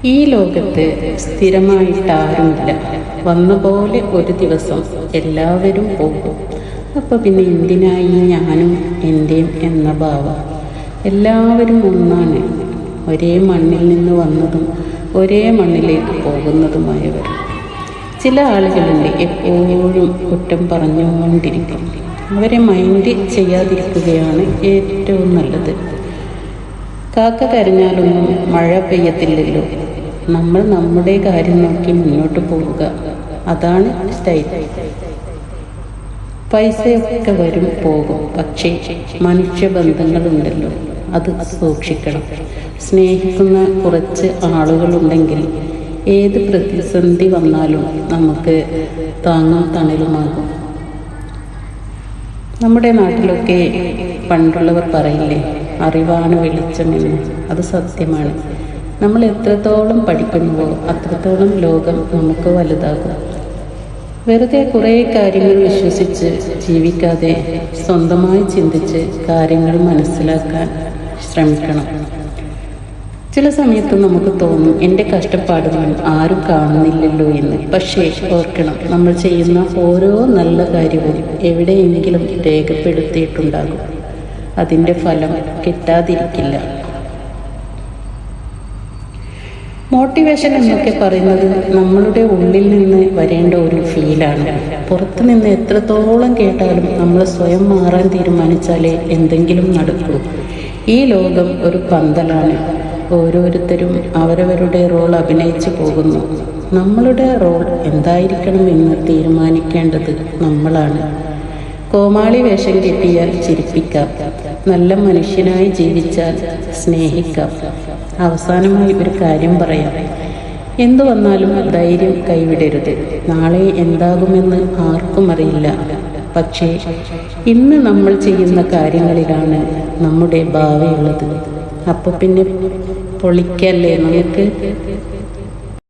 ഈ ലോകത്ത് സ്ഥിരമായിട്ടാരുമില്ല. വന്ന പോലെ ഒരു ദിവസം എല്ലാവരും പോകും. അപ്പോൾ പിന്നെ എന്തിനായി ഞാനും എൻ്റെയും എന്ന ഭാവം? എല്ലാവരും ഒന്നാണ്. ഒരേ മണ്ണിൽ നിന്ന് വന്നതും ഒരേ മണ്ണിലേക്ക് പോകുന്നതുമായവർ. ചില ആളുകളുണ്ട് എപ്പോഴും കുറ്റം പറഞ്ഞുകൊണ്ടിരിക്കും. അവരെ മൈൻഡ് ചെയ്യാതിരിക്കുകയാണ് ഏറ്റവും നല്ലത്. കാക്ക കരഞ്ഞാലൊന്നും മഴ പെയ്യത്തില്ലല്ലോ. നമ്മൾ നമ്മുടെ കാര്യം നോക്കി മുന്നോട്ട് പോവുക, അതാണ് സ്റ്റൈൽ. പൈസയൊക്കെ വരും പോകും, പക്ഷേ മനുഷ്യബന്ധങ്ങളുണ്ടല്ലോ, അത് സൂക്ഷിക്കണം. സ്നേഹിക്കുന്ന കുറച്ച് ആളുകളുണ്ടെങ്കിൽ ഏത് പ്രതിസന്ധി വന്നാലും നമുക്ക് താങ്ങും തണലുമാകും. നമ്മുടെ നാട്ടിലൊക്കെ പണ്ടുള്ളവർ പറയില്ലേ, അറിവാണ് വെളിച്ചമെന്ന്. അത് സത്യമാണ്. നമ്മൾ എത്രത്തോളം പഠിക്കുന്നുവോ അത്രത്തോളം ലോകം നമുക്ക് വലുതാകും. വെറുതെ കുറേ കാര്യങ്ങൾ വിശ്വസിച്ച് ജീവിക്കാതെ സ്വന്തമായി ചിന്തിച്ച് കാര്യങ്ങൾ മനസ്സിലാക്കാൻ ശ്രമിക്കണം. ചില സമയത്ത് നമുക്ക് തോന്നും, എൻ്റെ കഷ്ടപ്പാടുകൾ ആരും കാണുന്നില്ലല്ലോ എന്ന്. പക്ഷേ ഓർക്കണം, നമ്മൾ ചെയ്യുന്ന ഓരോ നല്ല കാര്യവും എവിടെയെങ്കിലും രേഖപ്പെടുത്തിയിട്ടുണ്ടാകും. അതിൻ്റെ ഫലം കിട്ടാതിരിക്കില്ല. മോട്ടിവേഷൻ എന്നൊക്കെ പറയുന്നത് നമ്മളുടെ ഉള്ളിൽ നിന്ന് വരേണ്ട ഒരു ഫീലാണ്. പുറത്തു നിന്ന് എത്രത്തോളം കേട്ടാലും നമ്മൾ സ്വയം മാറാൻ തീരുമാനിച്ചാലേ എന്തെങ്കിലും നടക്കൂ. ഈ ലോകം ഒരു പന്തലാണ്. ഓരോരുത്തരും അവരവരുടെ റോൾ അഭിനയിച്ചു പോകുന്നു. നമ്മളുടെ റോൾ എന്തായിരിക്കണമെന്ന് തീരുമാനിക്കേണ്ടത് നമ്മളാണ്. കോമാളി വേഷം കെട്ടിയാൽ ചിരിപ്പിക്കാം, നല്ല മനുഷ്യനായി ജീവിച്ചാൽ സ്നേഹിക്കാം. അവസാനമായി ഒരു കാര്യം പറയാം, എന്തു വന്നാലും ധൈര്യം കൈവിടരുത്. നാളെ എന്താകുമെന്ന് ആർക്കും അറിയില്ല. പക്ഷേ ഇന്ന് നമ്മൾ ചെയ്യുന്ന കാര്യങ്ങളിലാണ് നമ്മുടെ ഭാവിയുള്ളത്. അപ്പോൾ പിന്നെ പൊളിക്കല്ലേ നമുക്ക്.